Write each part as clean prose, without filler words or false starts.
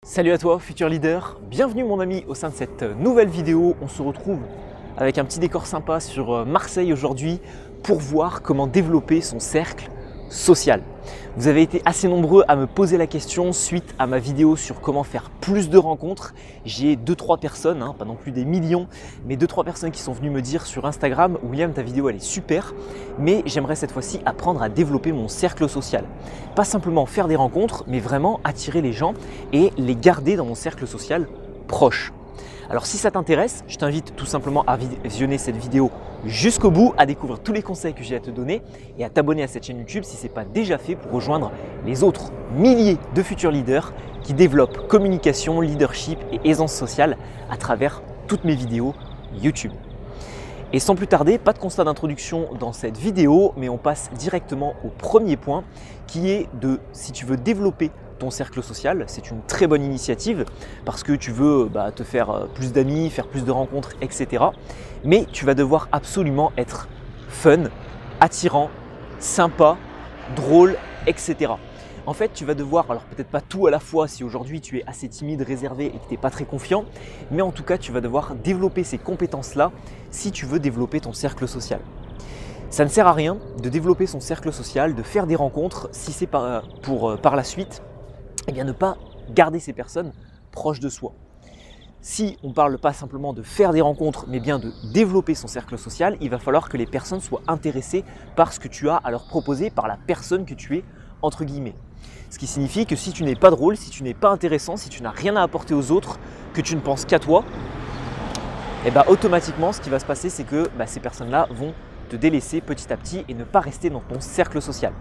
Salut à toi, futur leader. Bienvenue mon ami au sein de cette nouvelle vidéo. On se retrouve avec un petit décor sympa sur Marseille aujourd'hui pour voir comment développer son cercle social. Vous avez été assez nombreux à me poser la question suite à ma vidéo sur comment faire plus de rencontres. J'ai 2-3 personnes, pas non plus des millions, mais 2-3 personnes qui sont venues me dire sur Instagram « William, ta vidéo elle est super, mais j'aimerais cette fois-ci apprendre à développer mon cercle social. » Pas simplement faire des rencontres, mais vraiment attirer les gens et les garder dans mon cercle social proche. Alors si ça t'intéresse, je t'invite tout simplement à visionner cette vidéo jusqu'au bout, à découvrir tous les conseils que j'ai à te donner et à t'abonner à cette chaîne YouTube si ce n'est pas déjà fait pour rejoindre les autres milliers de futurs leaders qui développent communication, leadership et aisance sociale à travers toutes mes vidéos YouTube. Et sans plus tarder, pas de constat d'introduction dans cette vidéo, mais on passe directement au premier point qui est de, si tu veux développer ton cercle social, c'est une très bonne initiative parce que tu veux te faire plus d'amis, faire plus de rencontres, etc. Mais tu vas devoir absolument être fun, attirant, sympa, drôle, etc. En fait, tu vas devoir, alors peut-être pas tout à la fois si aujourd'hui tu es assez timide, réservé et que tu n'es pas très confiant, mais en tout cas, tu vas devoir développer ces compétences-là si tu veux développer ton cercle social. Ça ne sert à rien de développer son cercle social, de faire des rencontres si c'est pour par la suite ne pas garder ces personnes proches de soi. Si on ne parle pas simplement de faire des rencontres, mais bien de développer son cercle social, il va falloir que les personnes soient intéressées par ce que tu as à leur proposer, par la personne que tu es, entre guillemets. Ce qui signifie que si tu n'es pas drôle, si tu n'es pas intéressant, si tu n'as rien à apporter aux autres, que tu ne penses qu'à toi, automatiquement ce qui va se passer c'est que ces personnes-là vont te délaisser petit à petit et ne pas rester dans ton cercle social.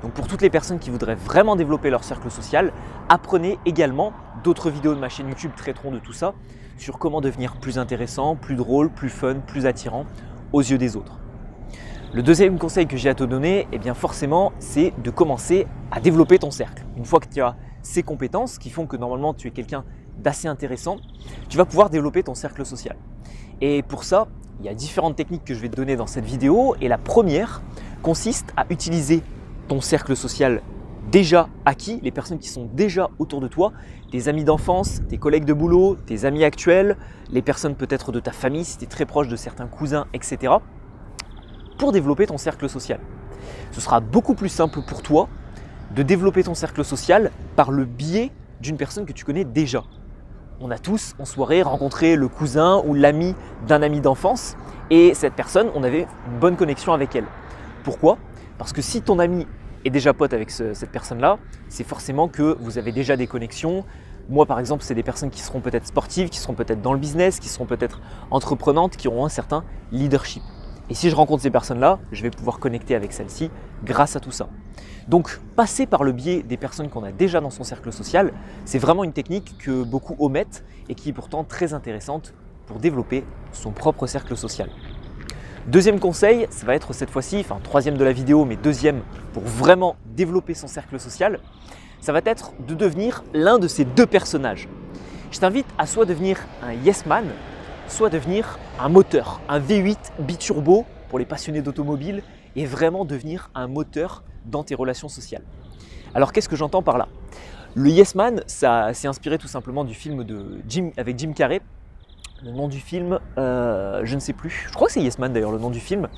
Donc pour toutes les personnes qui voudraient vraiment développer leur cercle social, apprenez également, d'autres vidéos de ma chaîne YouTube traiteront de tout ça, sur comment devenir plus intéressant, plus drôle, plus fun, plus attirant aux yeux des autres. Le deuxième conseil que j'ai à te donner, forcément, c'est de commencer à développer ton cercle. Une fois que tu as ces compétences qui font que normalement tu es quelqu'un d'assez intéressant, tu vas pouvoir développer ton cercle social. Et pour ça, il y a différentes techniques que je vais te donner dans cette vidéo et la première consiste à utiliser ton cercle social déjà acquis, les personnes qui sont déjà autour de toi, tes amis d'enfance, tes collègues de boulot, tes amis actuels, les personnes peut-être de ta famille si tu es très proche de certains cousins, etc. pour développer ton cercle social. Ce sera beaucoup plus simple pour toi de développer ton cercle social par le biais d'une personne que tu connais déjà. On a tous en soirée rencontré le cousin ou l'ami d'un ami d'enfance et cette personne, on avait une bonne connexion avec elle. Pourquoi? Parce que si ton ami est déjà pote avec cette personne-là, c'est forcément que vous avez déjà des connexions. Moi par exemple, c'est des personnes qui seront peut-être sportives, qui seront peut-être dans le business, qui seront peut-être entreprenantes, qui auront un certain leadership. Et si je rencontre ces personnes-là, je vais pouvoir connecter avec celles-ci grâce à tout ça. Donc, passer par le biais des personnes qu'on a déjà dans son cercle social, c'est vraiment une technique que beaucoup omettent et qui est pourtant très intéressante pour développer son propre cercle social. Deuxième conseil, ça va être cette fois-ci, troisième de la vidéo, mais deuxième pour vraiment développer son cercle social, ça va être de devenir l'un de ces deux personnages. Je t'invite à soit devenir un yes man, soit devenir un moteur, un V8 biturbo pour les passionnés d'automobile et vraiment devenir un moteur dans tes relations sociales. Alors qu'est-ce que j'entends par là? Le Yes Man, ça s'est inspiré tout simplement du film avec Jim Carrey. Le nom du film, je ne sais plus, je crois que c'est Yes Man d'ailleurs le nom du film.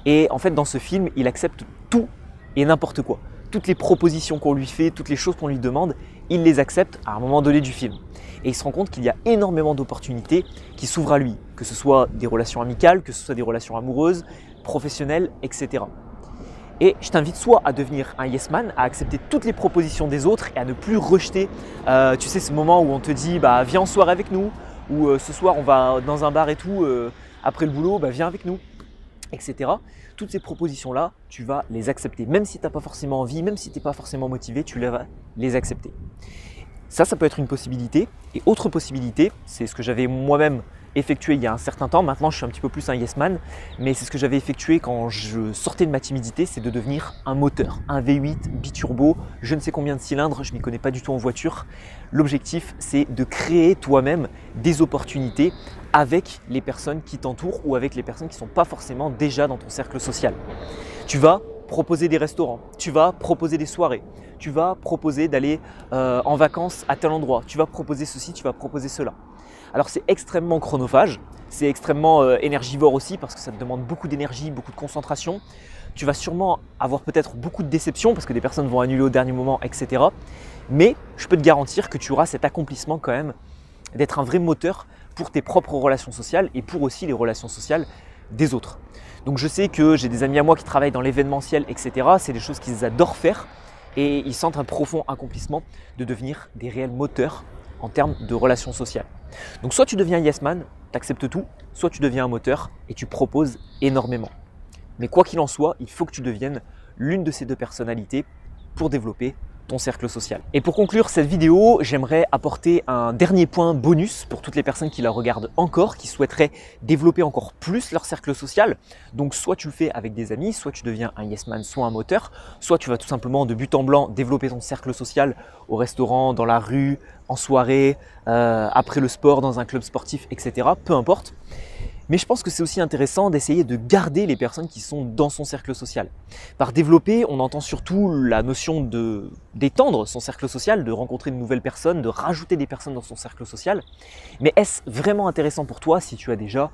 Et en fait dans ce film, il accepte tout et n'importe quoi. Toutes les propositions qu'on lui fait, toutes les choses qu'on lui demande, il les accepte à un moment donné du film. Et il se rend compte qu'il y a énormément d'opportunités qui s'ouvrent à lui, que ce soit des relations amicales, que ce soit des relations amoureuses, professionnelles, etc. Et je t'invite soit à devenir un yes man, à accepter toutes les propositions des autres et à ne plus rejeter, tu sais, ce moment où on te dit viens en soirée avec nous, ou ce soir on va dans un bar et tout, après le boulot, viens avec nous, etc. Toutes ces propositions-là, tu vas les accepter. Même si tu n'as pas forcément envie, même si tu n'es pas forcément motivé, tu vas les accepter. Ça peut être une possibilité. Et autre possibilité, c'est ce que j'avais moi-même effectué il y a un certain temps. Maintenant, je suis un petit peu plus un yes man, mais c'est ce que j'avais effectué quand je sortais de ma timidité, c'est de devenir un moteur, un V8 biturbo, je ne sais combien de cylindres, je ne m'y connais pas du tout en voiture. L'objectif, c'est de créer toi-même des opportunités avec les personnes qui t'entourent ou avec les personnes qui ne sont pas forcément déjà dans ton cercle social. Tu vas proposer des restaurants, tu vas proposer des soirées, tu vas proposer d'aller en vacances à tel endroit, tu vas proposer ceci, tu vas proposer cela. Alors c'est extrêmement chronophage, c'est extrêmement énergivore aussi parce que ça te demande beaucoup d'énergie, beaucoup de concentration. Tu vas sûrement avoir peut-être beaucoup de déceptions parce que des personnes vont annuler au dernier moment, etc. Mais je peux te garantir que tu auras cet accomplissement quand même d'être un vrai moteur pour tes propres relations sociales et pour aussi les relations sociales des autres. Donc je sais que j'ai des amis à moi qui travaillent dans l'événementiel, etc. C'est des choses qu'ils adorent faire et ils sentent un profond accomplissement de devenir des réels moteurs en termes de relations sociales. Donc soit tu deviens yes man, tu acceptes tout, soit tu deviens un moteur et tu proposes énormément. Mais quoi qu'il en soit, il faut que tu deviennes l'une de ces deux personnalités pour développer ton cercle social. Et pour conclure cette vidéo, j'aimerais apporter un dernier point bonus pour toutes les personnes qui la regardent encore, qui souhaiteraient développer encore plus leur cercle social. Donc soit tu le fais avec des amis, soit tu deviens un yes man, soit un moteur, soit tu vas tout simplement de but en blanc développer ton cercle social au restaurant, dans la rue, en soirée, après le sport, dans un club sportif, etc. Peu importe. Mais je pense que c'est aussi intéressant d'essayer de garder les personnes qui sont dans son cercle social. Par développer, on entend surtout la notion d'étendre son cercle social, de rencontrer de nouvelles personnes, de rajouter des personnes dans son cercle social. Mais est-ce vraiment intéressant pour toi si tu as déjà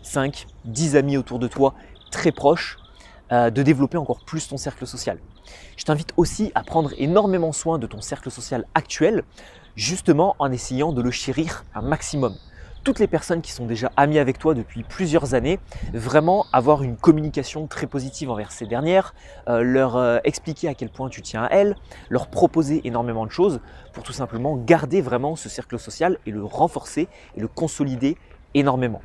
5, 10 amis autour de toi très proches, de développer encore plus ton cercle social? Je t'invite aussi à prendre énormément soin de ton cercle social actuel, justement en essayant de le chérir un maximum. Toutes les personnes qui sont déjà amies avec toi depuis plusieurs années, vraiment avoir une communication très positive envers ces dernières, leur expliquer à quel point tu tiens à elles, leur proposer énormément de choses pour tout simplement garder vraiment ce cercle social et le renforcer et le consolider énormément.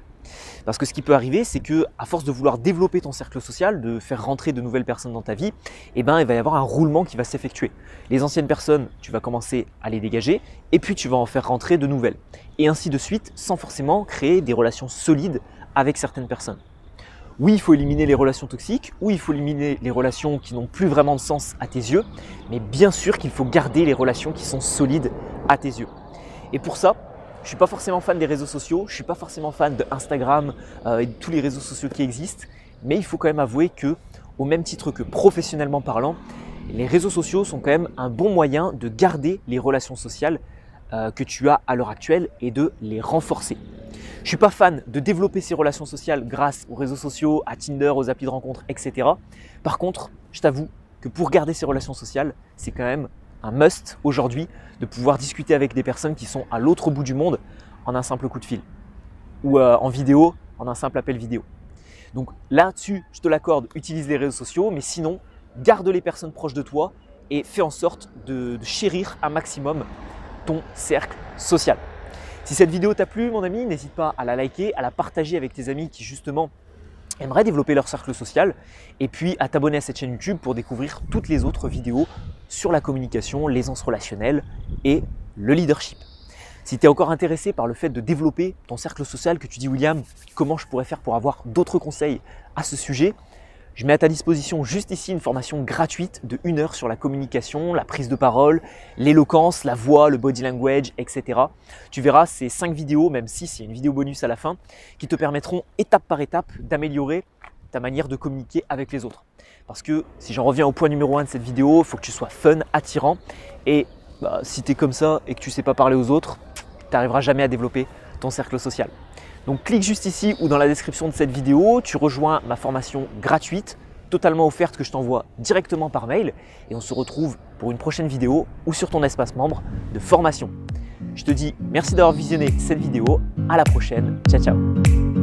Parce que ce qui peut arriver, c'est que à force de vouloir développer ton cercle social, de faire rentrer de nouvelles personnes dans ta vie, il va y avoir un roulement qui va s'effectuer. Les anciennes personnes, tu vas commencer à les dégager et puis tu vas en faire rentrer de nouvelles. Et ainsi de suite, sans forcément créer des relations solides avec certaines personnes. Oui, il faut éliminer les relations toxiques, oui, il faut éliminer les relations qui n'ont plus vraiment de sens à tes yeux, mais bien sûr qu'il faut garder les relations qui sont solides à tes yeux. Et pour ça, je ne suis pas forcément fan des réseaux sociaux, je ne suis pas forcément fan de Instagram et de tous les réseaux sociaux qui existent, mais il faut quand même avouer que, au même titre que professionnellement parlant, les réseaux sociaux sont quand même un bon moyen de garder les relations sociales que tu as à l'heure actuelle et de les renforcer. Je ne suis pas fan de développer ces relations sociales grâce aux réseaux sociaux, à Tinder, aux applis de rencontres, etc. Par contre, je t'avoue que pour garder ces relations sociales, c'est quand même un must aujourd'hui de pouvoir discuter avec des personnes qui sont à l'autre bout du monde en un simple coup de fil ou en vidéo, en un simple appel vidéo. Donc là-dessus, je te l'accorde, utilise les réseaux sociaux, mais sinon, garde les personnes proches de toi et fais en sorte de chérir un maximum ton cercle social. Si cette vidéo t'a plu, mon ami, n'hésite pas à la liker, à la partager avec tes amis qui justement aimeraient développer leur cercle social et puis à t'abonner à cette chaîne YouTube pour découvrir toutes les autres vidéos sur la communication, l'aisance relationnelle et le leadership. Si tu es encore intéressé par le fait de développer ton cercle social, que tu dis William, comment je pourrais faire pour avoir d'autres conseils à ce sujet, je mets à ta disposition juste ici une formation gratuite de 1 heure sur la communication, la prise de parole, l'éloquence, la voix, le body language, etc. Tu verras ces 5 vidéos, même 6, il y a une vidéo bonus à la fin, qui te permettront étape par étape d'améliorer ta manière de communiquer avec les autres. Parce que si j'en reviens au point numéro 1 de cette vidéo, il faut que tu sois fun, attirant. Et si tu es comme ça et que tu ne sais pas parler aux autres, tu n'arriveras jamais à développer ton cercle social. Donc clique juste ici ou dans la description de cette vidéo, tu rejoins ma formation gratuite, totalement offerte que je t'envoie directement par mail et on se retrouve pour une prochaine vidéo ou sur ton espace membre de formation. Je te dis merci d'avoir visionné cette vidéo, à la prochaine, ciao ciao.